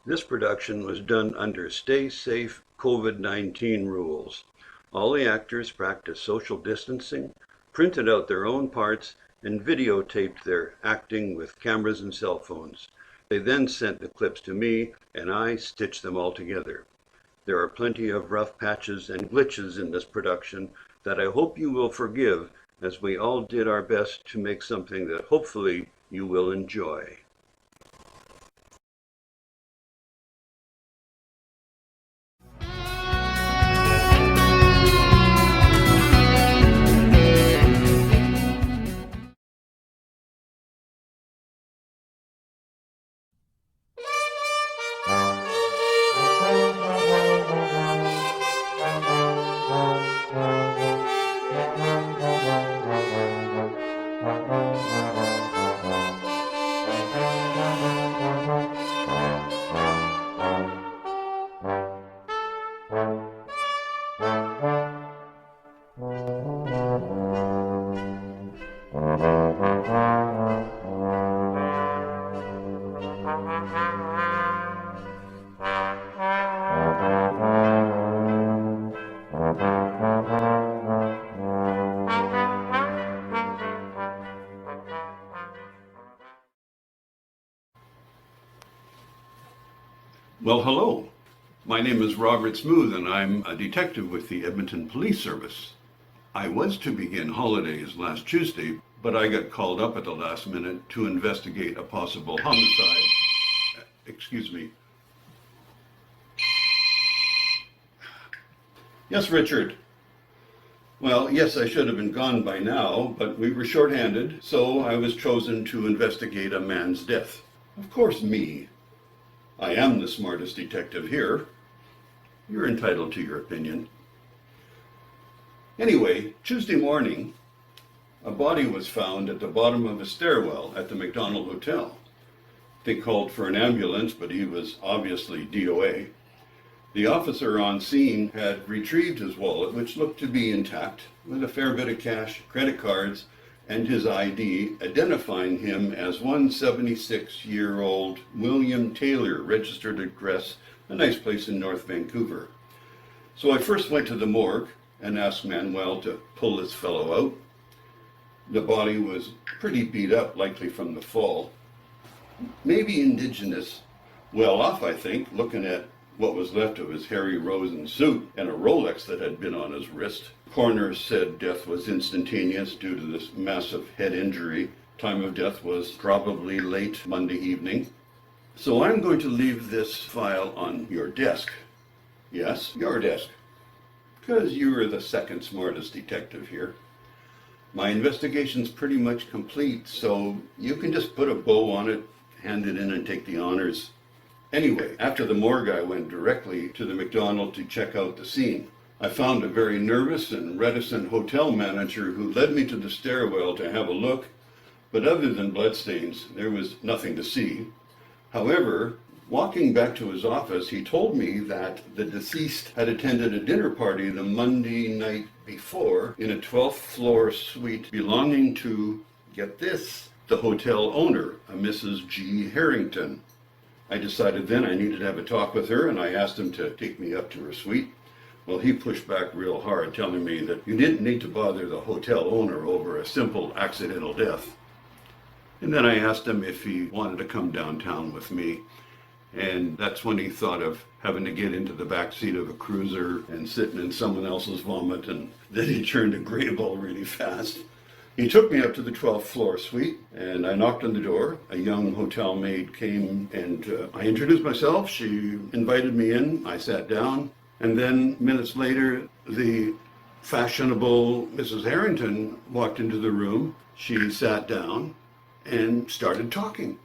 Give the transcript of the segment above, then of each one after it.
This production was done under Stay Safe COVID-19 rules. All the actors practiced social distancing, printed out their own parts, and videotaped their acting with cameras and cell phones. They then sent the clips to me, and I stitched them all together. There are plenty of rough patches and glitches in this production that I hope you will forgive, as we all did our best to make something that hopefully you will enjoy. Well, hello. My name is Robert Smooth, and I'm a detective with the Edmonton Police Service. I was to begin holidays last Tuesday, but I got called up at the last minute to investigate a possible homicide. Excuse me. Yes, Richard. Well, yes, I should have been gone by now, but we were shorthanded, so I was chosen to investigate a man's death. Of course, me. I am the smartest detective here. You're entitled to your opinion. Anyway, Tuesday morning, a body was found at the bottom of a stairwell at the McDonald Hotel. They called for an ambulance, but he was obviously DOA. The officer on scene had retrieved his wallet, which looked to be intact, with a fair bit of cash, credit cards, and his ID, identifying him as 176-year-old William Taylor, registered address, a nice place in North Vancouver. So I first went to the morgue and asked Manuel to pull this fellow out. The body was pretty beat up, likely from the fall. Maybe Indigenous, well off, I think, looking at what was left of his Harry Rosen suit and a Rolex that had been on his wrist. Coroner said death was instantaneous due to this massive head injury. Time of death was probably late Monday evening. So I'm going to leave this file on your desk. Yes, your desk. Because you are the second smartest detective here. My investigation's pretty much complete, so you can just put a bow on it, hand it in, and take the honors. Anyway, after the morgue, I went directly to the McDonald to check out the scene. I found a very nervous and reticent hotel manager who led me to the stairwell to have a look, but other than bloodstains, there was nothing to see. However, walking back to his office, he told me that the deceased had attended a dinner party the Monday night before in a 12th floor suite belonging to, get this, the hotel owner, a Mrs. G. Harrington. I decided then I needed to have a talk with her, and I asked him to take me up to her suite. Well, he pushed back real hard, telling me that you didn't need to bother the hotel owner over a simple accidental death. And then I asked him if he wanted to come downtown with me. And that's when he thought of having to get into the back seat of a cruiser and sitting in someone else's vomit, and then he turned agreeable really fast. He took me up to the 12th floor suite, and I knocked on the door. A young hotel maid came, and I introduced myself. She invited me in. I sat down, and then minutes later, the fashionable Mrs. Harrington walked into the room. She sat down and started talking.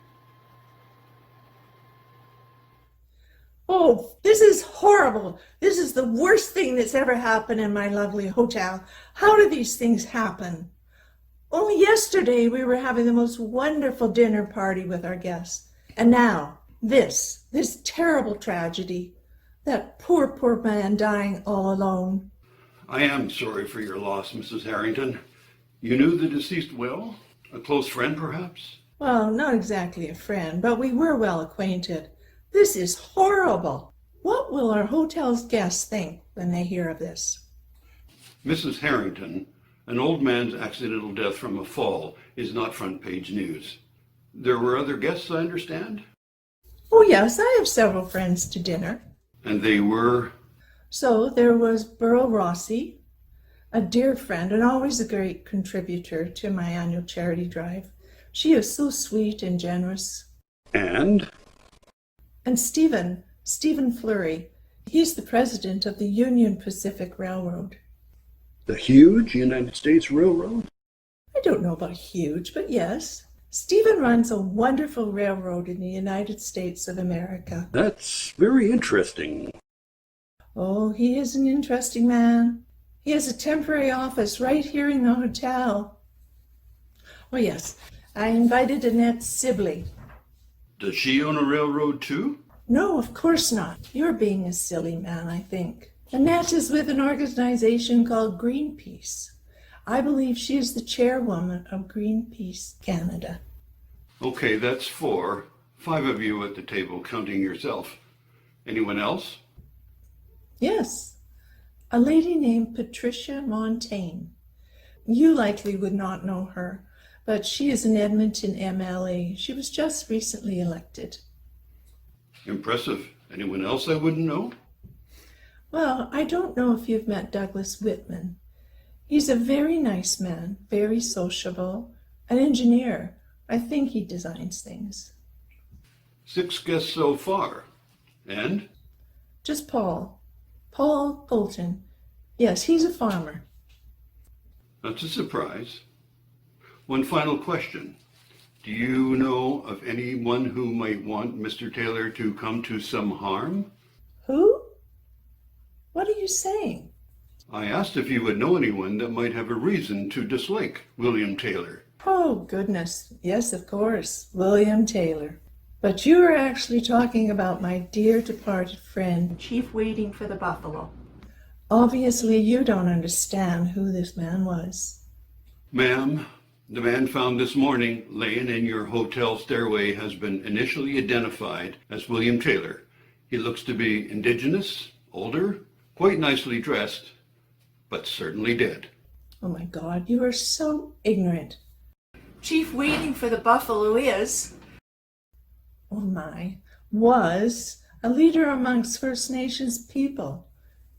Oh, this is horrible. This is the worst thing that's ever happened in my lovely hotel. How do these things happen? Only yesterday we were having the most wonderful dinner party with our guests. And now, this terrible tragedy. That poor man dying all alone. I am sorry for your loss, Mrs. Harrington. You knew the deceased well? A close friend, perhaps? Well, not exactly a friend, but we were well acquainted. This is horrible. What will our hotel's guests think when they hear of this? Mrs. Harrington, an old man's accidental death from a fall is not front page news. There were other guests, I understand? Oh, yes, I have several friends to dinner. And they were? So there was Burl Rossi, a dear friend and always a great contributor to my annual charity drive. She is so sweet and generous. And Stephen Fleury. He's the president of the Union Pacific Railroad. the huge United States Railroad? I don't know about huge, but yes. Stephen runs a wonderful railroad in the United States of America. That's very interesting. Oh, he is an interesting man. He has a temporary office right here in the hotel. Oh, yes, I invited Annette Sibley. Does she own a railroad too? No, of course not. You're being a silly man, I think. Annette is with an organization called Greenpeace. I believe she is the chairwoman of Greenpeace Canada. Okay, that's 4. 5 of you at the table, counting yourself. Anyone else? Yes, a lady named Patricia Montaigne. You likely would not know her, but she is an Edmonton MLA. She was just recently elected. Impressive. Anyone else I wouldn't know? Well, I don't know if you've met Douglas Whitman. He's a very nice man, very sociable, an engineer. I think he designs things. 6 guests so far. And? Just Paul Bolton. Yes, he's a farmer. That's a surprise. One final question. Do you know of anyone who might want Mr. Taylor to come to some harm? Who? What are you saying? I asked if you would know anyone that might have a reason to dislike William Taylor. Oh, goodness. Yes, of course. William Taylor. But you are actually talking about my dear departed friend, Chief Waiting for the Buffalo. Obviously, you don't understand who this man was. Ma'am, the man found this morning laying in your hotel stairway has been initially identified as William Taylor. He looks to be indigenous, older, quite nicely dressed, but certainly dead. Oh my God, you are so ignorant. Chief Waiting for the Buffalo is, was a leader amongst First Nations people.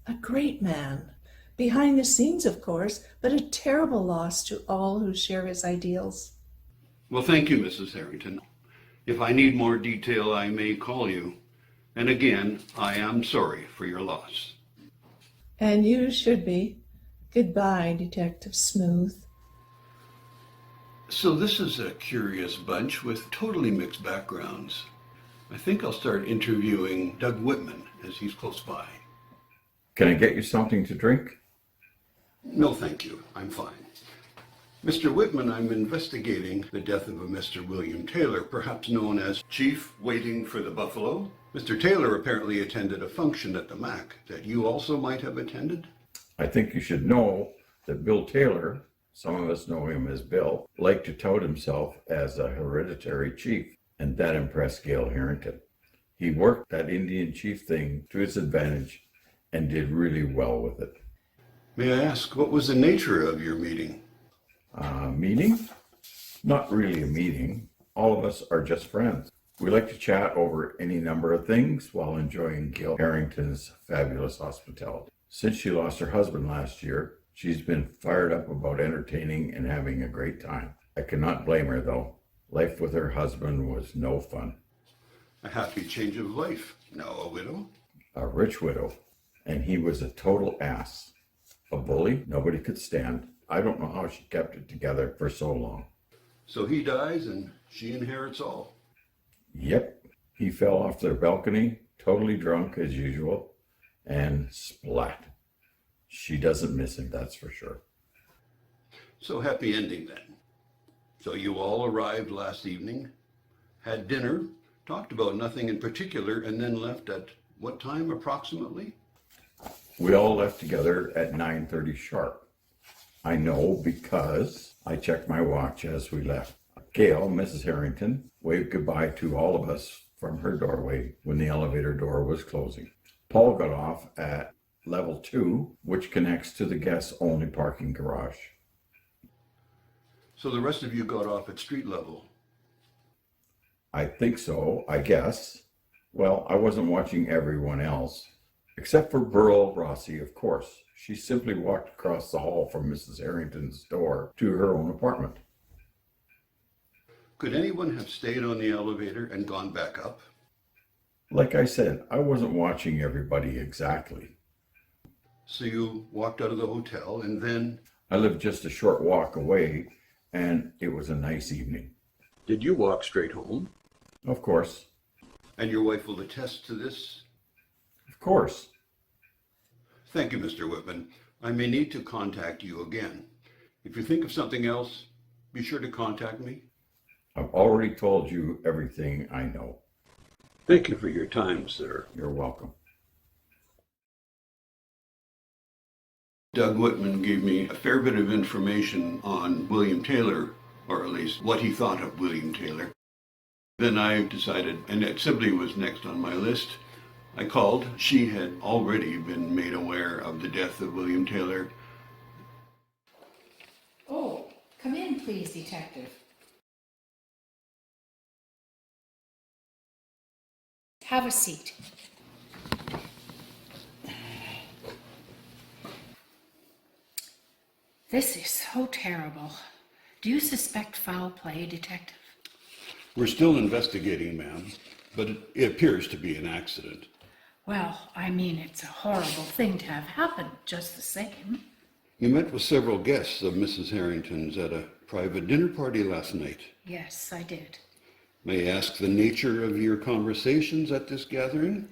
A great man. Behind the scenes, of course, but a terrible loss to all who share his ideals. Well, thank you, Mrs. Harrington. If I need more detail, I may call you. And again, I am sorry for your loss. And you should be. Goodbye, Detective Smooth. So this is a curious bunch with totally mixed backgrounds. I think I'll start interviewing Doug Whitman as he's close by. Can I get you something to drink? No, thank you. I'm fine. Mr. Whitman, I'm investigating the death of a Mr. William Taylor, perhaps known as Chief Waiting for the Buffalo. Mr. Taylor apparently attended a function at the MAC that you also might have attended. I think you should know that Bill Taylor, some of us know him as Bill, liked to tout himself as a hereditary chief, and that impressed Gail Harrington. He worked that Indian chief thing to his advantage and did really well with it. May I ask, what was the nature of your meeting? Meeting? Not really a meeting. All of us are just friends. We like to chat over any number of things while enjoying Gail Harrington's fabulous hospitality. Since she lost her husband last year, she's been fired up about entertaining and having a great time. I cannot blame her, though. Life with her husband was no fun. A happy change of life. Now a widow? A rich widow. And he was a total ass. A bully nobody could stand. I don't know how she kept it together for so long. So he dies and she inherits all. Yep. He fell off their balcony, totally drunk as usual, and splat. She doesn't miss him, that's for sure. So happy ending then. So you all arrived last evening, had dinner, talked about nothing in particular, and then left at what time approximately? We all left together at 9:30 sharp. I know because I checked my watch as we left. Gail, Mrs. Harrington, waved goodbye to all of us from her doorway when the elevator door was closing. Paul got off at level 2, which connects to the guests-only parking garage. So the rest of you got off at street level. I think so, I guess. Well, I wasn't watching everyone else, except for Burl Rossi, of course. She simply walked across the hall from Mrs. Harrington's door to her own apartment. Could anyone have stayed on the elevator and gone back up? Like I said, I wasn't watching everybody exactly. So you walked out of the hotel and then... I lived just a short walk away, and it was a nice evening. Did you walk straight home? Of course. And your wife will attest to this? Of course. Thank you, Mr. Whitman. I may need to contact you again. If you think of something else, be sure to contact me. I've already told you everything I know. Thank you for your time, sir. You're welcome. Doug Whitman gave me a fair bit of information on William Taylor, or at least what he thought of William Taylor. Then I decided, Annette Sibley was next on my list. I called. She had already been made aware of the death of William Taylor. Oh, come in, please, Detective. Have a seat. This is so terrible. Do you suspect foul play, Detective? We're still investigating, ma'am, but it appears to be an accident. Well, I mean, it's a horrible thing to have happened, just the same. You met with several guests of Mrs. Harrington's at a private dinner party last night. Yes, I did. May I ask the nature of your conversations at this gathering?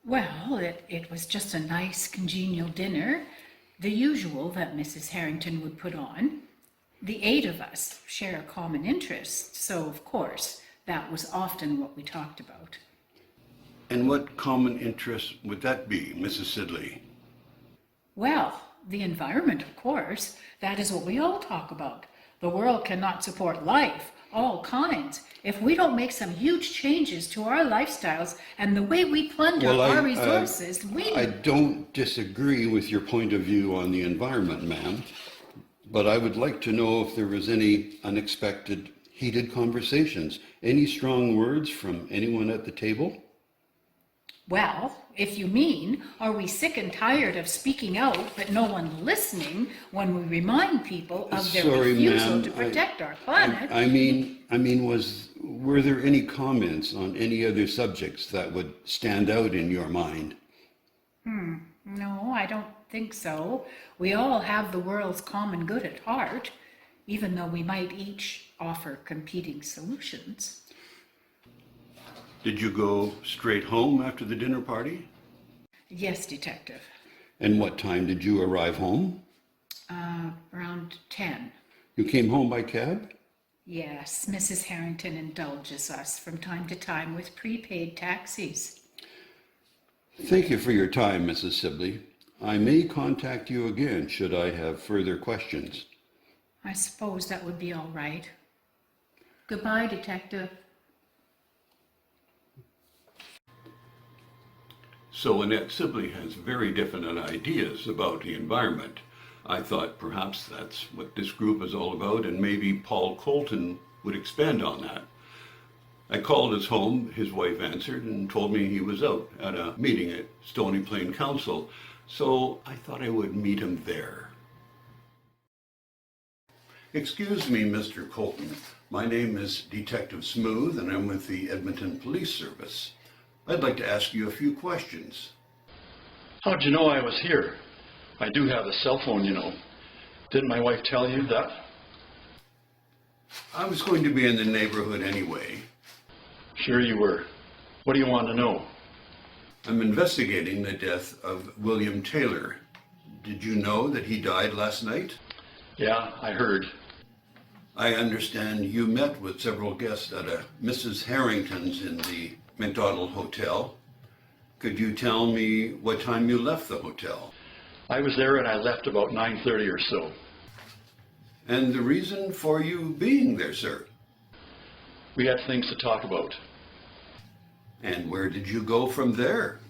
Well, it was just a nice, congenial dinner, the usual that Mrs. Harrington would put on. The 8 of us share a common interest, so of course, that was often what we talked about. And what common interest would that be, Mrs. Sidley? Well, the environment, of course. That is what we all talk about. The world cannot support life, all kinds, if we don't make some huge changes to our lifestyles and the way we plunder our resources. I don't disagree with your point of view on the environment, ma'am, but I would like to know if there was any unexpected heated conversations, any strong words from anyone at the table? Well, if you mean, are we sick and tired of speaking out but no one listening when we remind people of their refusal to protect our planet? Were there any comments on any other subjects that would stand out in your mind? No, I don't think so. We all have the world's common good at heart, even though we might each offer competing solutions. Did you go straight home after the dinner party? Yes, Detective. And what time did you arrive home? Around 10. You came home by cab? Yes, Mrs. Harrington indulges us from time to time with prepaid taxis. Thank you for your time, Mrs. Sibley. I may contact you again should I have further questions. I suppose that would be all right. Goodbye, Detective. So Annette Sibley has very definite ideas about the environment. I thought perhaps that's what this group is all about, and maybe Paul Colton would expand on that. I called his home, his wife answered and told me he was out at a meeting at Stony Plain Council, so I thought I would meet him there. Excuse me, Mr. Colton. My name is Detective Smooth, and I'm with the Edmonton Police Service. I'd like to ask you a few questions. How'd you know I was here? I do have a cell phone, you know. Didn't my wife tell you that? I was going to be in the neighborhood anyway. Sure you were. What do you want to know? I'm investigating the death of William Taylor. Did you know that he died last night? Yeah, I heard. I understand you met with several guests at a Mrs. Harrington's in the McDonald Hotel. Could you tell me what time you left the hotel? I was there and I left about 9:30 or so. And the reason for you being there, sir? We had things to talk about. And where did you go from there?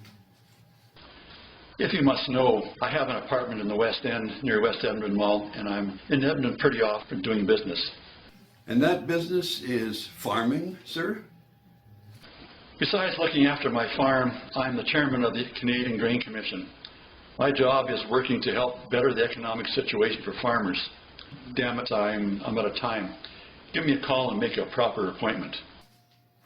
If you must know, I have an apartment in the West End, near West Edmonton Mall, and I'm in Edmonton pretty often doing business. And that business is farming, sir? Besides looking after my farm, I'm the chairman of the Canadian Grain Commission. My job is working to help better the economic situation for farmers. Damn it, I'm out of time. Give me a call and make a proper appointment.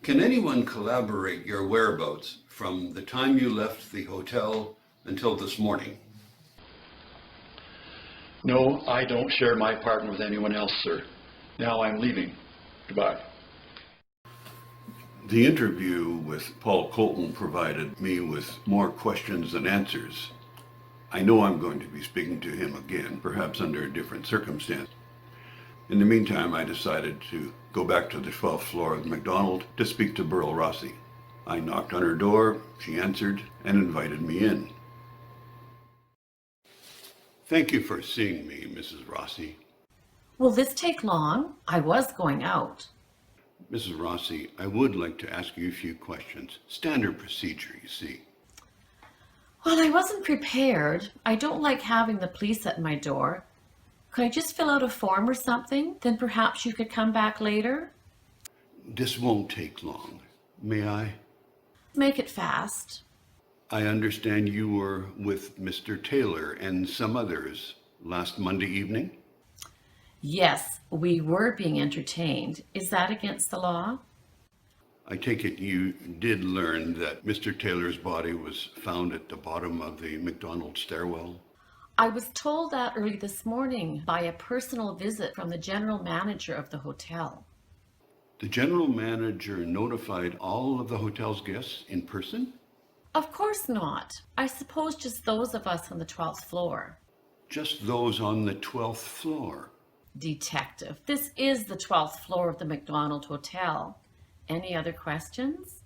Can anyone corroborate your whereabouts from the time you left the hotel until this morning? No, I don't share my apartment with anyone else, sir. Now I'm leaving. Goodbye. The interview with Paul Colton provided me with more questions than answers. I know I'm going to be speaking to him again, perhaps under a different circumstance. In the meantime, I decided to go back to the 12th floor of the McDonald to speak to Burl Rossi. I knocked on her door, she answered, and invited me in. Thank you for seeing me, Mrs. Rossi. Will this take long? I was going out. Mrs. Rossi, I would like to ask you a few questions. Standard procedure, you see. Well, I wasn't prepared. I don't like having the police at my door. Could I just fill out a form or something? Then perhaps you could come back later? This won't take long. May I? Make it fast. I understand you were with Mr. Taylor and some others last Monday evening? Yes, we were being entertained. Is that against the law? I take it you did learn that Mr. Taylor's body was found at the bottom of the McDonald stairwell? I was told that early this morning by a personal visit from the general manager of the hotel. The general manager notified all of the hotel's guests in person? Of course not. I suppose just those of us on the 12th floor. Just those on the 12th floor? Detective, this is the 12th floor of the McDonald Hotel. Any other questions?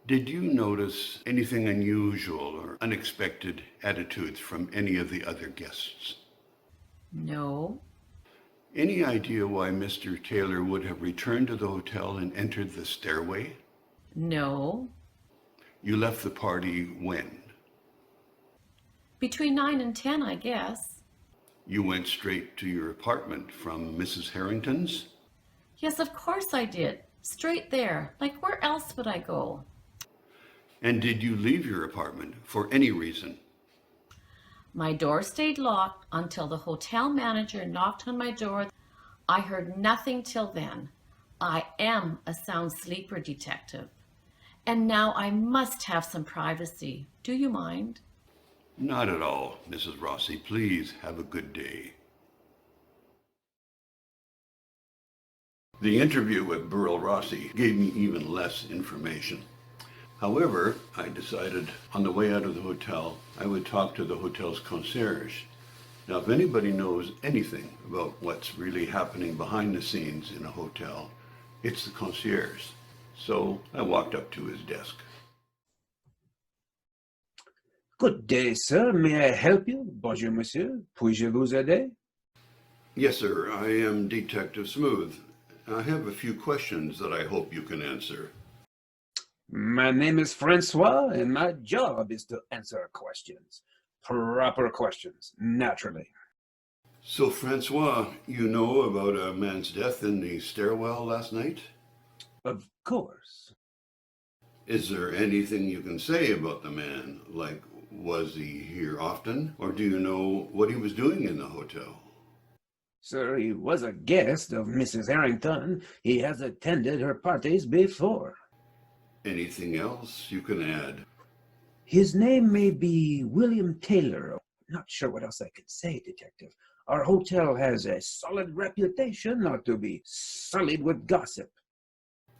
Did you notice anything unusual or unexpected attitudes from any of the other guests? No. Any idea why Mr. Taylor would have returned to the hotel and entered the stairway? No. You left the party when? Between 9 and 10, I guess. You went straight to your apartment from Mrs. Harrington's? Yes, of course I did. Straight there. Like, where else would I go? And did you leave your apartment for any reason? My door stayed locked until the hotel manager knocked on my door. I heard nothing till then. I am a sound sleeper, detective. And now I must have some privacy. Do you mind? Not at all, Mrs. Rossi. Please have a good day. The interview with Burl Rossi gave me even less information. However, I decided on the way out of the hotel, I would talk to the hotel's concierge. Now, if anybody knows anything about what's really happening behind the scenes in a hotel, it's the concierge. So I walked up to his desk. Good day, sir. May I help you? Bonjour, monsieur. Puis-je vous aider? Yes, sir. I am Detective Smooth. I have a few questions that I hope you can answer. My name is Francois, and my job is to answer questions. Proper questions, naturally. So, Francois, you know about a man's death in the stairwell last night? Of course. Is there anything you can say about the man? Like, was he here often? Or do you know what he was doing in the hotel? Sir, he was a guest of Mrs. Harrington. He has attended her parties before. Anything else you can add? His name may be William Taylor. Not sure what else I can say, Detective. Our hotel has a solid reputation not to be sullied with gossip.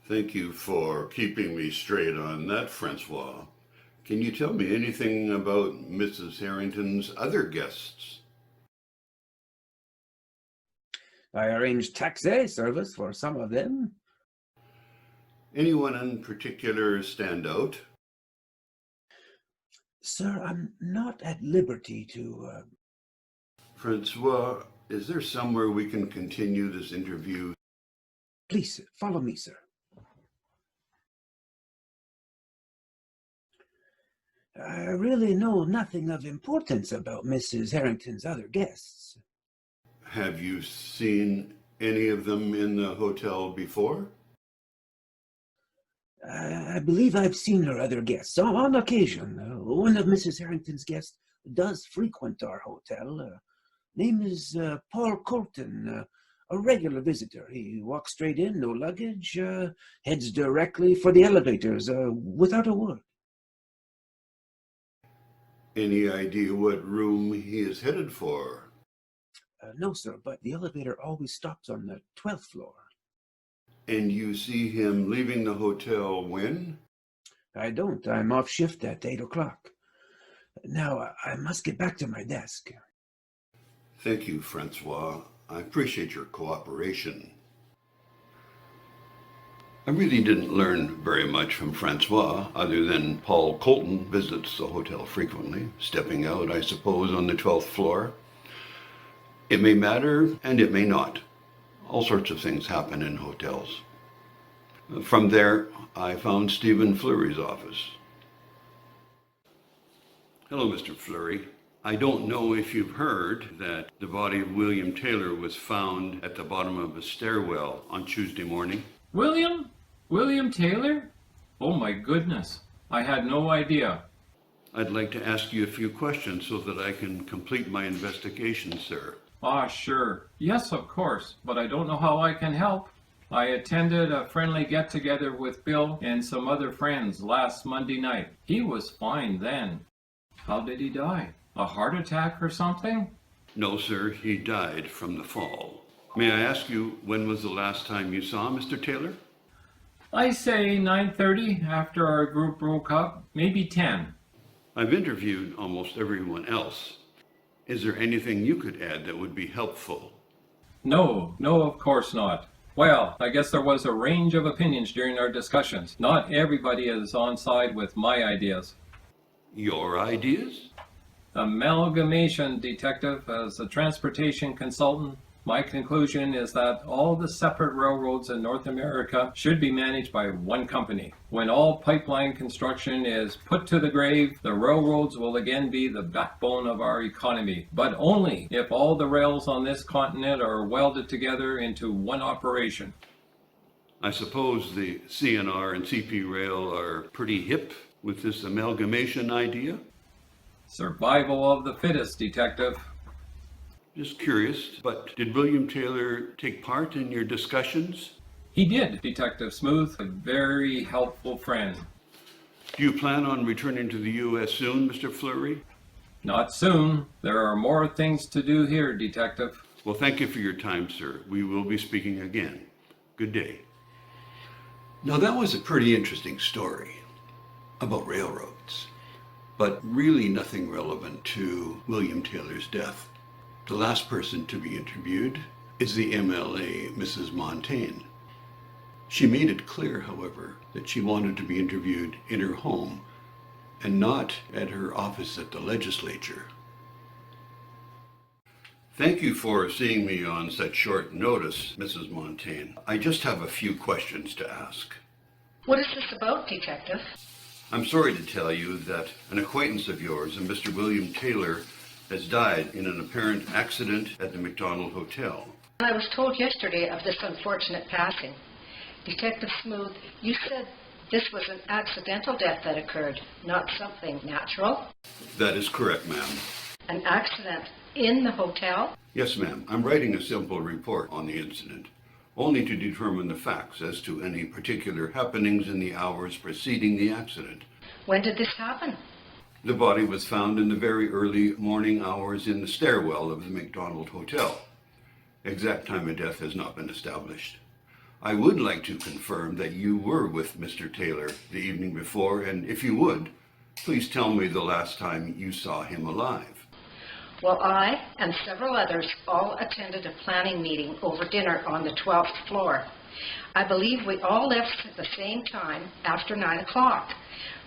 Thank you for keeping me straight on that, Francois. Can you tell me anything about Mrs. Harrington's other guests? I arranged taxi service for some of them. Anyone in particular stand out? Sir, I'm not at liberty to... Francois, is there somewhere we can continue this interview? Please, follow me, sir. I really know nothing of importance about Mrs. Harrington's other guests. Have you seen any of them in the hotel before? I believe I've seen her other guests on occasion. One of Mrs. Harrington's guests does frequent our hotel. Name is Paul Colton, a regular visitor. He walks straight in, no luggage, heads directly for the elevators without a word. Any idea what room he is headed for? No, sir, but the elevator always stops on the 12th floor. And you see him leaving the hotel when? I don't. I'm off shift at 8 o'clock. Now, I must get back to my desk. Thank you, Francois. I appreciate your cooperation. I really didn't learn very much from Francois, other than Paul Colton visits the hotel frequently, stepping out, I suppose, on the 12th floor. It may matter, and it may not. All sorts of things happen in hotels. From there, I found Stephen Fleury's office. Hello, Mr. Fleury. I don't know if you've heard that the body of William Taylor was found at the bottom of a stairwell on Tuesday morning. William? William Taylor? Oh my goodness. I had no idea. I'd like to ask you a few questions so that I can complete my investigation, sir. Ah, sure. Yes, of course, but I don't know how I can help. I attended a friendly get-together with Bill and some other friends last Monday night. He was fine then. How did he die? A heart attack or something? No, sir, he died from the fall. May I ask you, when was the last time you saw Mr. Taylor? I say 9:30 after our group broke up, maybe 10. I've interviewed almost everyone else. Is there anything you could add that would be helpful? No, of course not. Well, I guess there was a range of opinions during our discussions. Not everybody is on side with my ideas. Your ideas? Amalgamation, Detective. As a transportation consultant, my conclusion is that all the separate railroads in North America should be managed by one company. When all pipeline construction is put to the grave, the railroads will again be the backbone of our economy, but only if all the rails on this continent are welded together into one operation. I suppose the CNR and CP Rail are pretty hip with this amalgamation idea? Survival of the fittest, Detective. Just curious, but did William Taylor take part in your discussions? He did, Detective Smooth, a very helpful friend. Do you plan on returning to the U.S. soon, Mr. Fleury? Not soon. There are more things to do here, Detective. Well, thank you for your time, sir. We will be speaking again. Good day. Now, that was a pretty interesting story about railroads, but really nothing relevant to William Taylor's death. The last person to be interviewed is the MLA, Mrs. Montaigne. She made it clear, however, that she wanted to be interviewed in her home and not at her office at the legislature. Thank you for seeing me on such short notice, Mrs. Montaigne. I just have a few questions to ask. What is this about, Detective? I'm sorry to tell you that an acquaintance of yours, a Mr. William Taylor, has died in an apparent accident at the McDonald Hotel. I was told yesterday of this unfortunate passing. Detective Smooth, you said this was an accidental death that occurred, not something natural? That is correct, ma'am. An accident in the hotel? Yes, ma'am. I'm writing a simple report on the incident, only to determine the facts as to any particular happenings in the hours preceding the accident. When did this happen? The body was found in the very early morning hours in the stairwell of the McDonald Hotel. Exact time of death has not been established. I would like to confirm that you were with Mr. Taylor the evening before, and if you would, please tell me the last time you saw him alive. Well, I and several others all attended a planning meeting over dinner on the 12th floor. I believe we all left at the same time after 9 o'clock.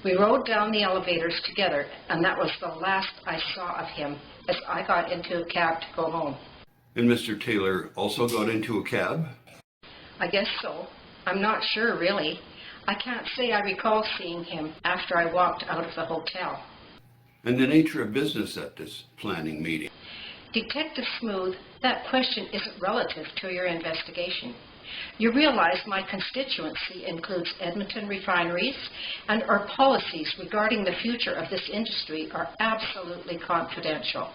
We rode down the elevators together, and that was the last I saw of him as I got into a cab to go home. And Mr. Taylor also got into a cab? I guess so. I'm not sure, really. I can't say I recall seeing him after I walked out of the hotel. and the nature of business at this planning meeting. Detective Smooth, that question isn't relative to your investigation. You realize my constituency includes Edmonton refineries, and our policies regarding the future of this industry are absolutely confidential.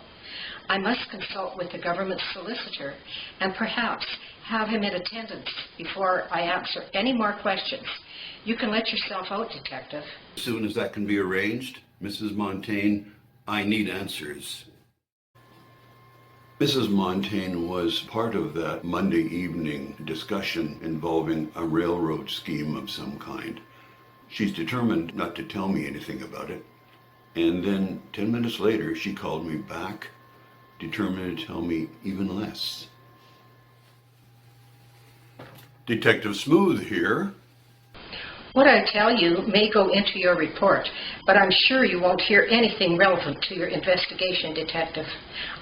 I must consult with the government solicitor and perhaps have him in attendance before I answer any more questions. You can let yourself out, Detective. As soon as that can be arranged, Mrs. Montaigne, I need answers. Mrs. Montaigne was part of that Monday evening discussion involving a railroad scheme of some kind. She's determined not to tell me anything about it. And then 10 minutes later, she called me back, determined to tell me even less. Detective Smooth here. What I tell you may go into your report, but I'm sure you won't hear anything relevant to your investigation, Detective.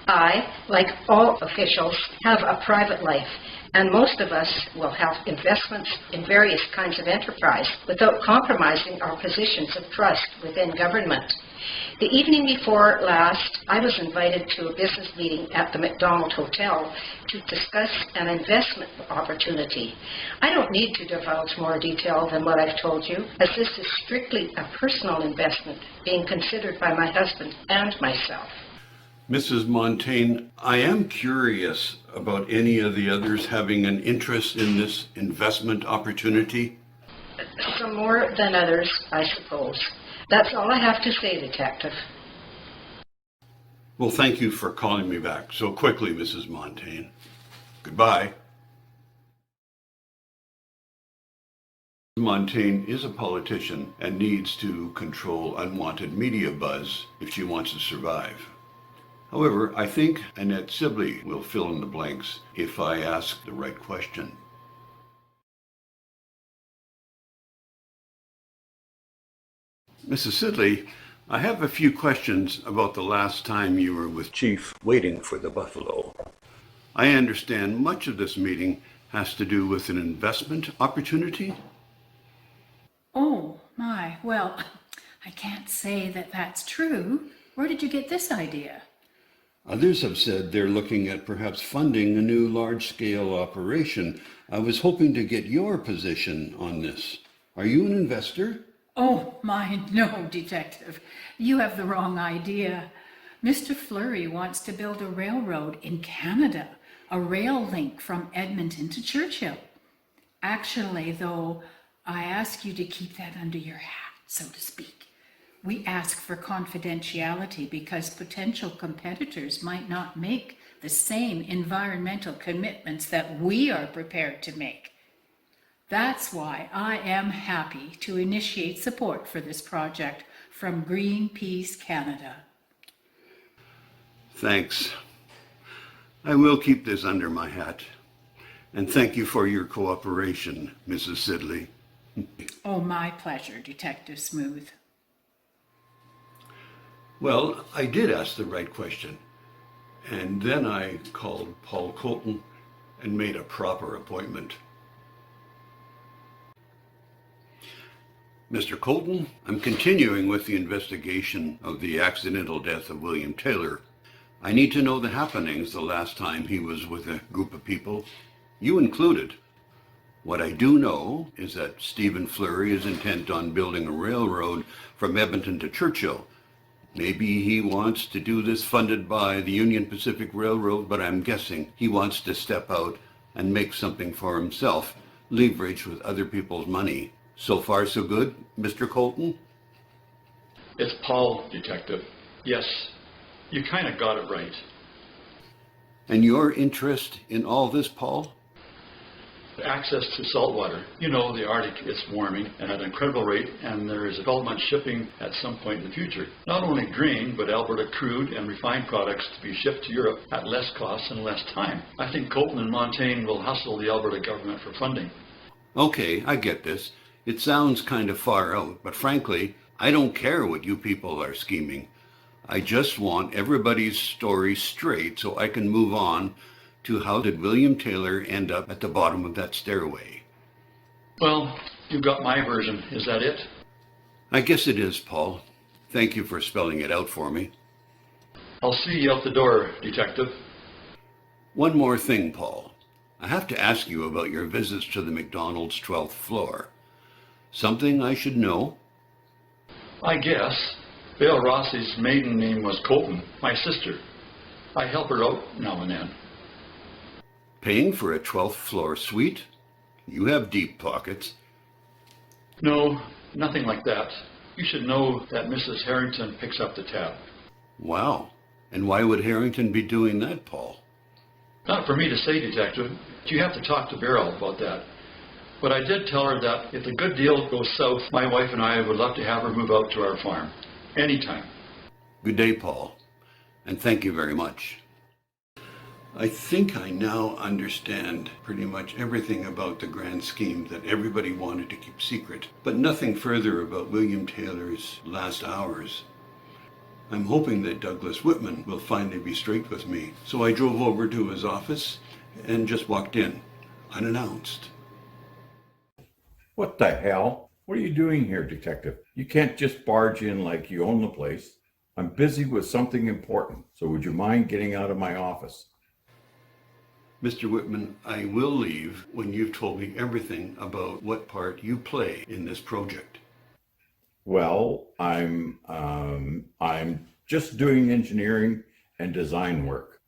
I, like all officials, have a private life, and most of us will have investments in various kinds of enterprise without compromising our positions of trust within government. The evening before last, I was invited to a business meeting at the McDonald Hotel to discuss an investment opportunity. I don't need to divulge more detail than what I've told you, as this is strictly a personal investment being considered by my husband and myself. Mrs. Montaigne, I am curious about any of the others having an interest in this investment opportunity. Some more than others, I suppose. That's all I have to say, Detective. Well, thank you for calling me back so quickly, Mrs. Montaigne. Goodbye. Montaigne is a politician and needs to control unwanted media buzz if she wants to survive. However, I think Annette Sibley will fill in the blanks if I ask the right question. Mrs. Sidley, I have a few questions about the last time you were with Chief waiting for the buffalo. I understand much of this meeting has to do with an investment opportunity? Oh, my. Well, I can't say that that's true. Where did you get this idea? Others have said they're looking at perhaps funding a new large-scale operation. I was hoping to get your position on this. Are you an investor? Oh, my, no, Detective. You have the wrong idea. Mr. Fleury wants to build a railroad in Canada, a rail link from Edmonton to Churchill. Actually, though, I ask you to keep that under your hat, so to speak. We ask for confidentiality because potential competitors might not make the same environmental commitments that we are prepared to make. That's why I am happy to initiate support for this project from Greenpeace Canada. Thanks. I will keep this under my hat. And thank you for your cooperation, Mrs. Sidley. Oh, my pleasure, Detective Smooth. Well, I did ask the right question. And then I called Paul Colton and made a proper appointment. Mr. Colton, I'm continuing with the investigation of the accidental death of William Taylor. I need to know the happenings the last time he was with a group of people, you included. What I do know is that Stephen Fleury is intent on building a railroad from Edmonton to Churchill. Maybe he wants to do this funded by the Union Pacific Railroad, but I'm guessing he wants to step out and make something for himself, leverage with other people's money. So far, so good, Mr. Colton? It's Paul, Detective. Yes, you kind of got it right. And your interest in all this, Paul? Access to salt water. You know, the Arctic is warming at an incredible rate, and there is a 12-month shipping at some point in the future. Not only grain, but Alberta crude and refined products to be shipped to Europe at less cost and less time. I think Colton and Montaigne will hustle the Alberta government for funding. Okay, I get this. It sounds kind of far out, but frankly, I don't care what you people are scheming. I just want everybody's story straight so I can move on to how did William Taylor end up at the bottom of that stairway. Well, you've got my version. Is that it? I guess it is, Paul. Thank you for spelling it out for me. I'll see you out the door, Detective. One more thing, Paul. I have to ask you about your visits to the McDonald's 12th floor. Something I should know? I guess. Bill Rossi's maiden name was Colton, my sister. I help her out now and then. Paying for a 12th floor suite? You have deep pockets. No, nothing like that. You should know that Mrs. Harrington picks up the tab. Wow. And why would Harrington be doing that, Paul? Not for me to say, Detective. You have to talk to Beryl about that. But I did tell her that if the good deal goes south, my wife and I would love to have her move out to our farm. Anytime. Good day, Paul. And thank you very much. I think I now understand pretty much everything about the grand scheme that everybody wanted to keep secret, but nothing further about William Taylor's last hours. I'm hoping that Douglas Whitman will finally be straight with me, so I drove over to his office and just walked in, unannounced. What the hell? What are you doing here, Detective? You can't just barge in like you own the place. I'm busy with something important, so would you mind getting out of my office? Mr. Whitman, I will leave when you've told me everything about what part you play in this project. Well, I'm just doing engineering and design work.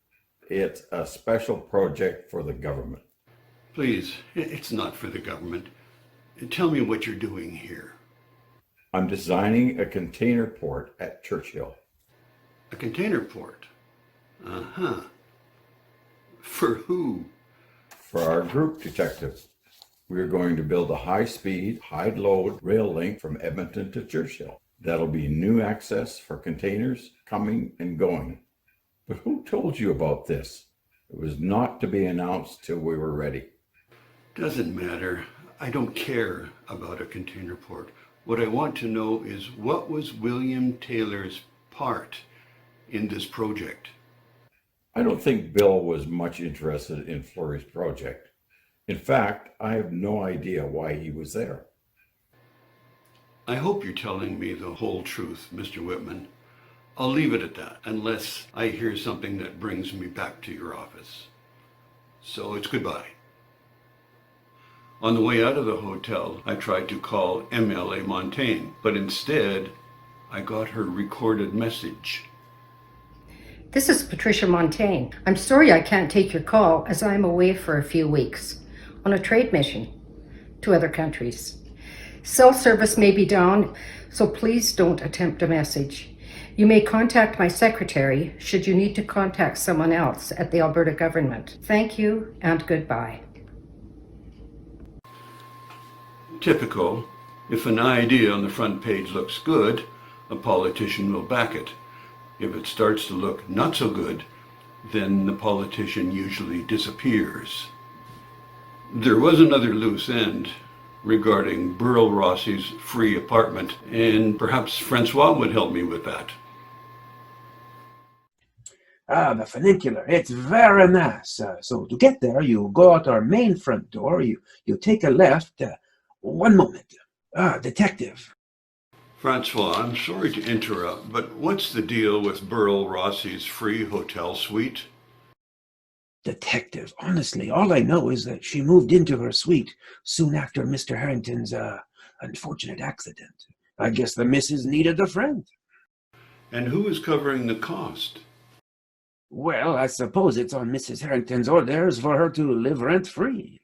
It's a special project for the government. Please, it's not for the government. Tell me what you're doing here. I'm designing a container port at Churchill. A container port? Uh-huh. For who? For our group, Detective. We are going to build a high-speed, high-load rail link from Edmonton to Churchill. That'll be new access for containers coming and going. But who told you about this? It was not to be announced till we were ready. Doesn't matter. I don't care about a container port. What I want to know is, what was William Taylor's part in this project? I don't think Bill was much interested in Fleury's project. In fact, I have no idea why he was there. I hope you're telling me the whole truth, Mr. Whitman. I'll leave it at that, unless I hear something that brings me back to your office. So it's goodbye. On the way out of the hotel, I tried to call MLA Montaigne, but instead, I got her recorded message. This is Patricia Montaigne. I'm sorry I can't take your call as I'm away for a few weeks on a trade mission to other countries. Cell service may be down, so please don't attempt a message. You may contact my secretary should you need to contact someone else at the Alberta government. Thank you and goodbye. Typical. If an idea on the front page looks good, a politician will back it. If it starts to look not so good, then the politician usually disappears. There was another loose end regarding Burl Rossi's free apartment, and perhaps Francois would help me with that. Ah, the funicular. It's very nice. So to get there, you go out our main front door. You take a left. One moment. Detective. Francois, I'm sorry to interrupt, but what's the deal with Burl Rossi's free hotel suite? Detective, honestly, all I know is that she moved into her suite soon after Mr. Harrington's unfortunate accident. I guess the missus needed a friend. And who is covering the cost? Well, I suppose it's on Mrs. Harrington's orders for her to live rent-free.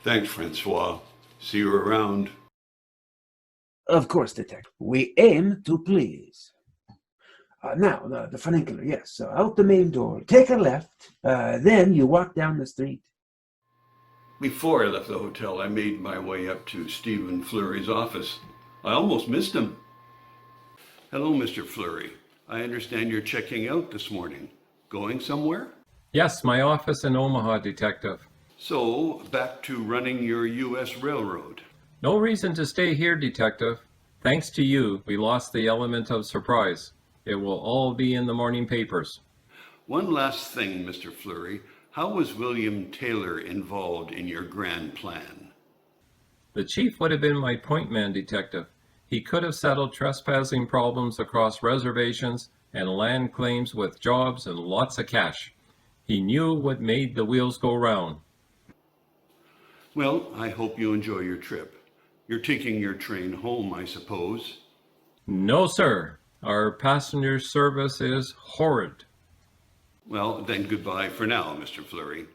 Thanks, Francois. See you around. Of course, Detective. We aim to please. Now, the funicular, yes. Out the main door. Take a left. Then you walk down the street. Before I left the hotel, I made my way up to Stephen Fleury's office. I almost missed him. Hello, Mr. Fleury. I understand you're checking out this morning. Going somewhere? Yes, my office in Omaha, Detective. So, back to running your U.S. railroad. No reason to stay here, Detective. Thanks to you, we lost the element of surprise. It will all be in the morning papers. One last thing, Mr. Fleury. How was William Taylor involved in your grand plan? The chief would have been my point man, Detective. He could have settled trespassing problems across reservations and land claims with jobs and lots of cash. He knew what made the wheels go round. Well, I hope you enjoy your trip. You're taking your train home, I suppose. No, sir. Our passenger service is horrid. Well, then goodbye for now, Mr. Fleury.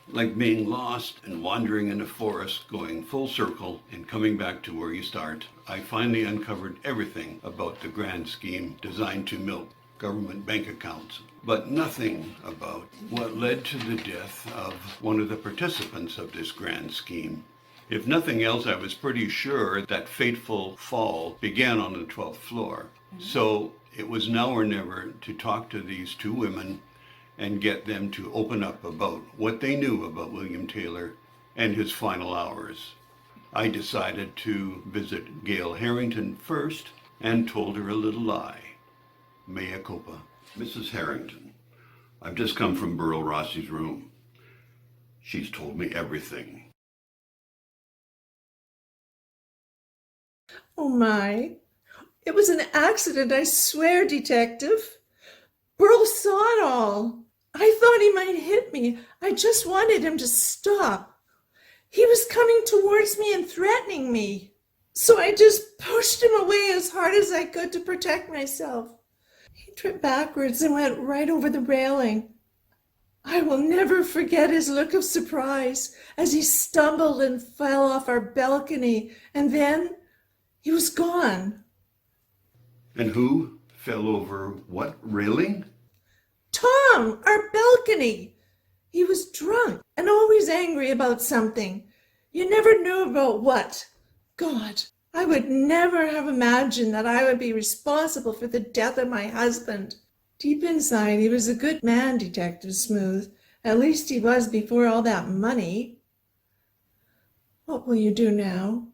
Like being lost and wandering in a forest, going full circle and coming back to where you start, I finally uncovered everything about the grand scheme designed to milk government bank accounts, but nothing about what led to the death of one of the participants of this grand scheme. If nothing else, I was pretty sure that fateful fall began on the 12th floor. So it was now or never to talk to these two women and get them to open up about what they knew about William Taylor and his final hours. I decided to visit Gail Harrington first and told her a little lie. Mea culpa. Mrs. Harrington, I've just come from Burl Rossi's room. She's told me everything. Oh my. It was an accident, I swear, Detective. Burl saw it all. I thought he might hit me. I just wanted him to stop. He was coming towards me and threatening me. So I just pushed him away as hard as I could to protect myself. He tripped backwards and went right over the railing. I will never forget his look of surprise as he stumbled and fell off our balcony, and then he was gone. And who fell over what railing? Tom, our balcony. He was drunk and always angry about something. You never knew about what. God, I would never have imagined that I would be responsible for the death of my husband. Deep inside, he was a good man, Detective Smooth. At least he was before all that money. What will you do now?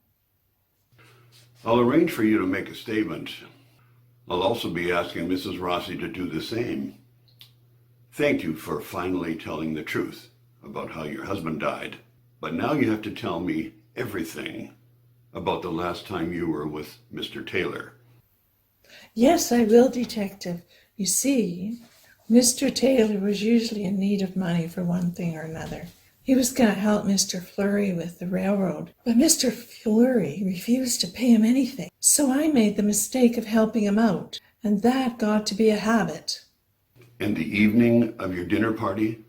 I'll arrange for you to make a statement. I'll also be asking Mrs. Rossi to do the same. Thank you for finally telling the truth about how your husband died. But now you have to tell me everything about the last time you were with Mr. Taylor. Yes, I will, Detective. You see, Mr. Taylor was usually in need of money for one thing or another. He was going to help Mr. Fleury with the railroad, but Mr. Fleury refused to pay him anything. So I made the mistake of helping him out, and that got to be a habit. And the evening of your dinner party?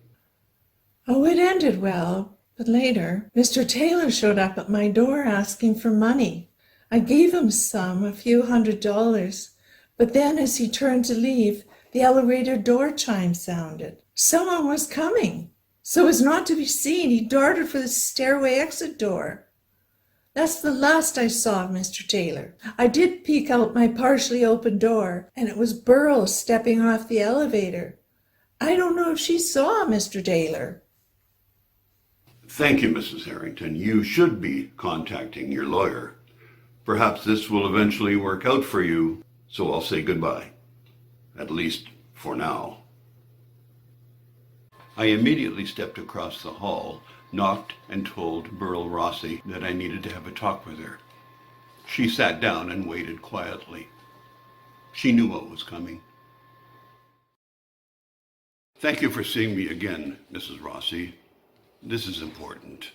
Oh, it ended well, but later, Mr. Taylor showed up at my door asking for money. I gave him some, a few $100, but then as he turned to leave, the elevator door chime sounded. Someone was coming. So as not to be seen, he darted for the stairway exit door. That's the last I saw of Mr. Taylor. I did peek out my partially open door, and it was Burl stepping off the elevator. I don't know if she saw Mr. Taylor. Thank you, Mrs. Harrington. You should be contacting your lawyer. Perhaps this will eventually work out for you, so I'll say goodbye. At least for now. I immediately stepped across the hall, knocked, and told Burl Rossi that I needed to have a talk with her. She sat down and waited quietly. She knew what was coming. Thank you for seeing me again, Mrs. Rossi. This is important.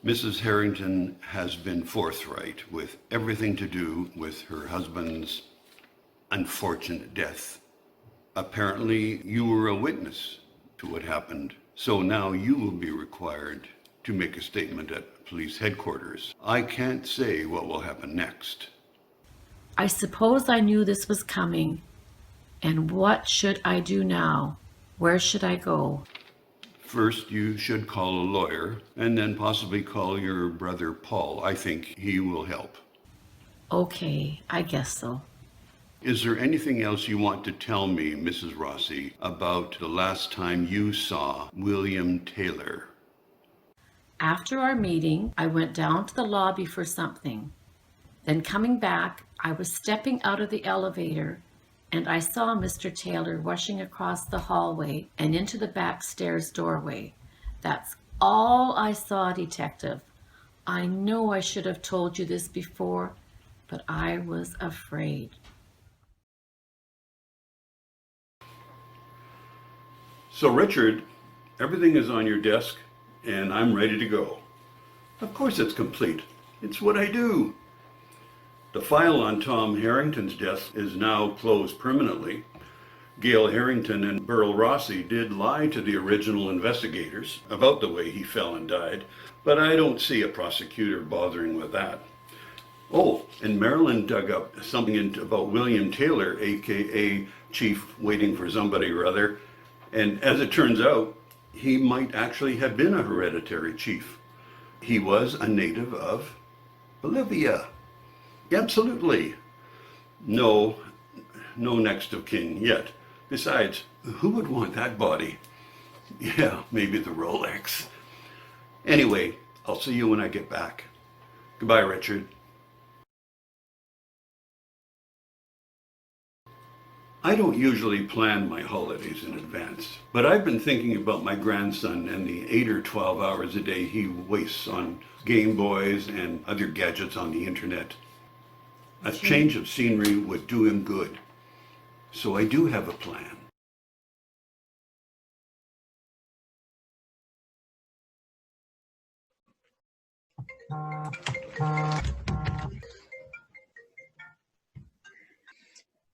Mrs. Harrington has been forthright with everything to do with her husband's unfortunate death. Apparently, you were a witness to what happened, so now you will be required to make a statement at police headquarters. I can't say what will happen next. I suppose I knew this was coming. And what should I do now? Where should I go? First, you should call a lawyer, and then possibly call your brother Paul. I think he will help. Okay, I guess so. Is there anything else you want to tell me, Mrs. Rossi, about the last time you saw William Taylor? After our meeting, I went down to the lobby for something. Then coming back, I was stepping out of the elevator and I saw Mr. Taylor rushing across the hallway and into the back stairs doorway. That's all I saw, Detective. I know I should have told you this before, but I was afraid. So Richard, everything is on your desk and I'm ready to go. Of course it's complete. It's what I do. The file on Tom Harrington's desk is now closed permanently. Gail Harrington and Burl Rossi did lie to the original investigators about the way he fell and died, but I don't see a prosecutor bothering with that. Oh, and Marilyn dug up something about William Taylor, aka Chief Waiting for Somebody or Other, and as it turns out, he might actually have been a hereditary chief. He was a native of Bolivia. Absolutely. No next of kin yet. Besides, who would want that body? Yeah, maybe the Rolex. Anyway, I'll see you when I get back. Goodbye, Richard. I don't usually plan my holidays in advance, but I've been thinking about my grandson and the 8 or 12 hours a day he wastes on Game Boys and other gadgets on the internet. A change of scenery would do him good. So I do have a plan.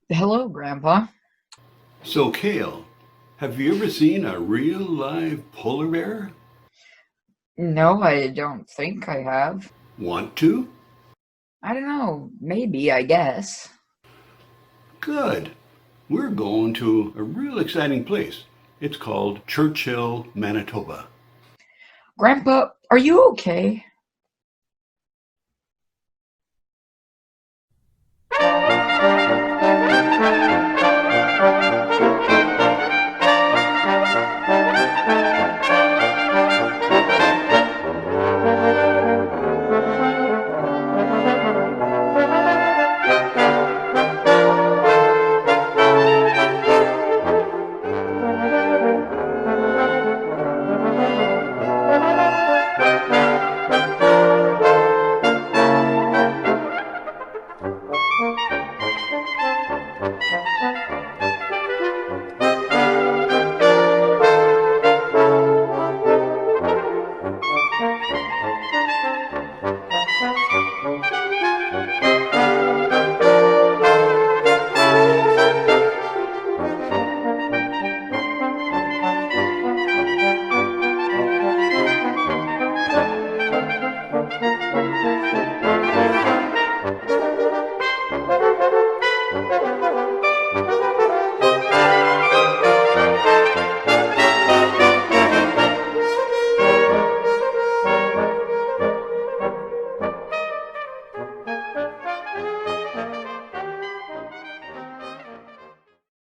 Hello, Grandpa. So Kale, have you ever seen a real live polar bear? No, I don't think I have. Want to? I don't know. Maybe, I guess. Good. We're going to a real exciting place. It's called Churchill, Manitoba. Grandpa, are you okay?